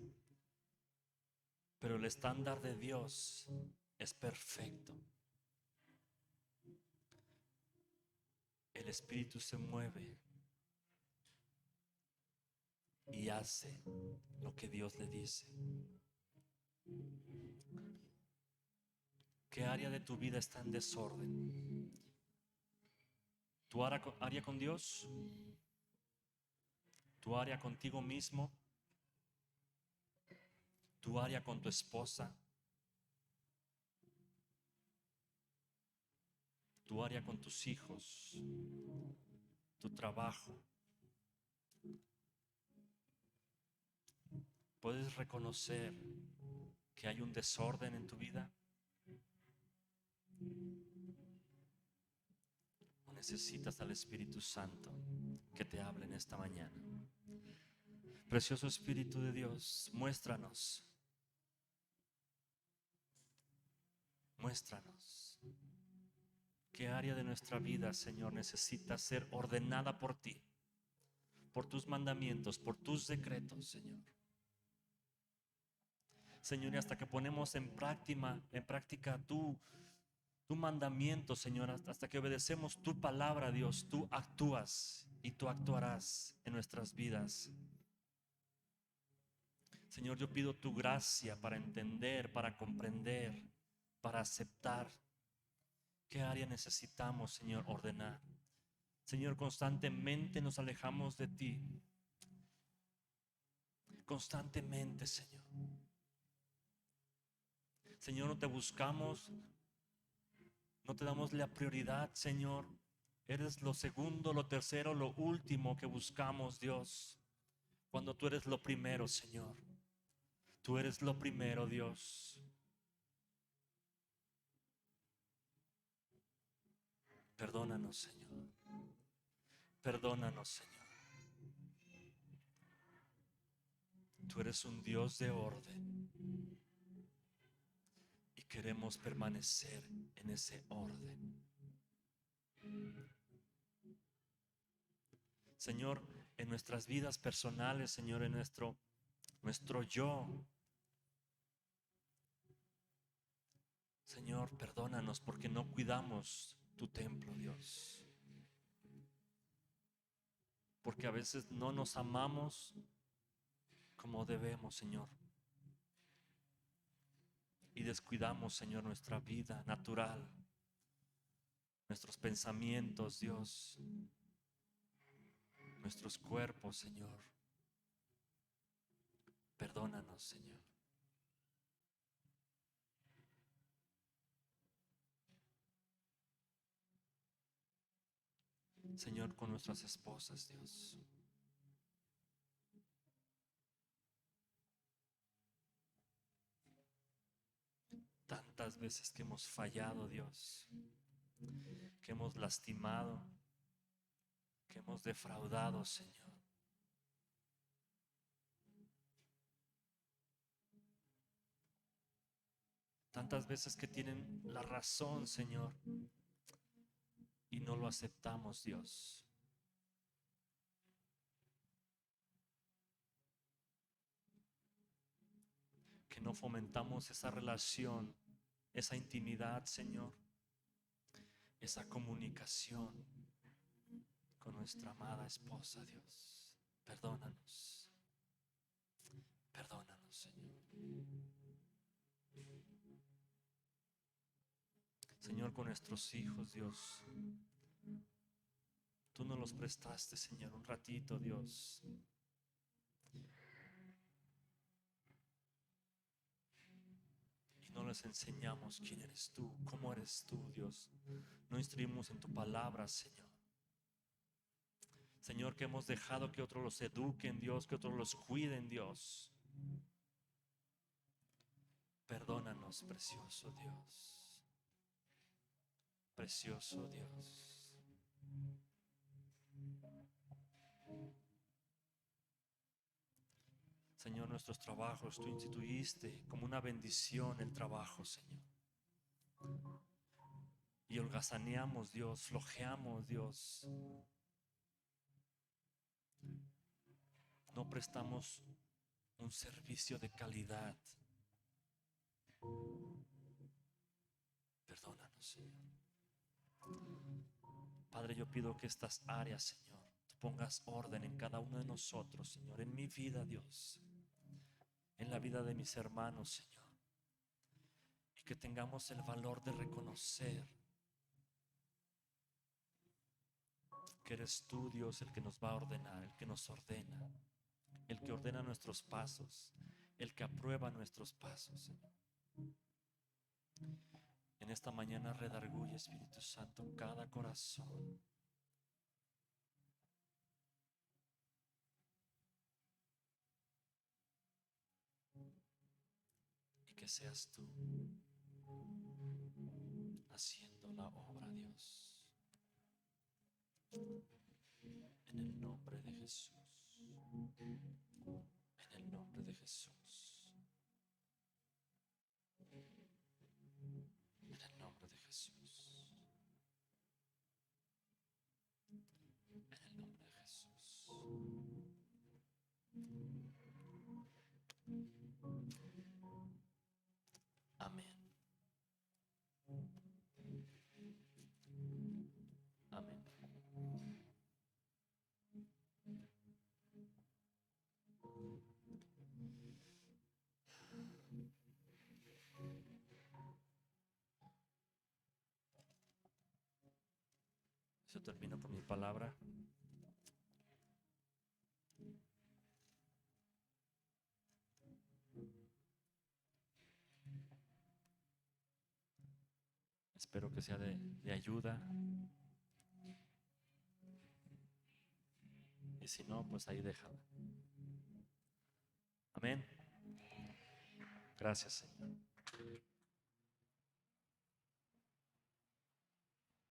Pero el estándar de Dios es perfecto. El Espíritu se mueve y hace lo que Dios le dice. ¿Qué área de tu vida está en desorden? ¿Tu área con Dios? ¿Tu área contigo mismo? ¿Tu área con tu esposa? ¿Tu área con tus hijos? ¿Tu trabajo? ¿Puedes reconocer que hay un desorden en tu vida? ¿O necesitas al Espíritu Santo que te hable en esta mañana? Precioso Espíritu de Dios, muéstranos, muéstranos qué área de nuestra vida, Señor, necesita ser ordenada por ti, por tus mandamientos, por tus decretos, Señor. Señor, y hasta que ponemos en práctica tu mandamiento, Señor, hasta que obedecemos tu palabra, Dios, tú actúas y tú actuarás en nuestras vidas. Señor, yo pido tu gracia para entender, para comprender, para aceptar qué área necesitamos, Señor, ordenar. Señor, constantemente nos alejamos de ti. Constantemente, Señor. Señor, no te buscamos, no te damos la prioridad, Señor. Eres lo segundo, lo tercero, lo último que buscamos, Dios. Cuando tú eres lo primero, Señor. Tú eres lo primero, Dios. Perdónanos, Señor. Perdónanos, Señor. Tú eres un Dios de orden y queremos permanecer en ese orden. Señor, en nuestras vidas personales, Señor, en nuestro yo. Señor, perdónanos porque no cuidamos tu templo, Dios. Porque a veces no nos amamos como debemos, Señor. Y descuidamos, Señor, nuestra vida natural, nuestros pensamientos, Dios, nuestros cuerpos, Señor. Perdónanos, Señor. Señor, con nuestras esposas, Dios. Tantas veces que hemos fallado, Dios, que hemos lastimado, que hemos defraudado, Señor. Tantas veces que tienen la razón, Señor, y no lo aceptamos, Dios. Que no fomentamos esa relación, esa intimidad, Señor, esa comunicación con nuestra amada esposa, Dios. Perdónanos. Perdónanos, Señor. Señor, con nuestros hijos, Dios. Tú nos los prestaste, Señor, un ratito, Dios. Y no les enseñamos quién eres tú, cómo eres tú, Dios. No instruimos en tu palabra, Señor. Señor, que hemos dejado que otros los eduquen, Dios, que otros los cuiden, Dios. Perdónanos, precioso Dios. Precioso Dios. Señor, nuestros trabajos, tú instituiste como una bendición el trabajo, Señor. Y holgazaneamos, Dios, flojeamos, Dios. No prestamos un servicio de calidad. Perdónanos, Señor. Padre, yo pido que estas áreas, Señor, tú pongas orden en cada uno de nosotros, Señor, en mi vida, Dios, en la vida de mis hermanos, Señor, y que tengamos el valor de reconocer que eres tú, Dios, el que nos va a ordenar, el que nos ordena, el que ordena nuestros pasos, el que aprueba nuestros pasos, Señor. En esta mañana redarguye, Espíritu Santo, cada corazón. Y que seas tú haciendo la obra, Dios. En el nombre de Jesús. Yo termino con mi palabra. Espero que sea de ayuda. Y si no, pues ahí déjala. Amén. Gracias, Señor.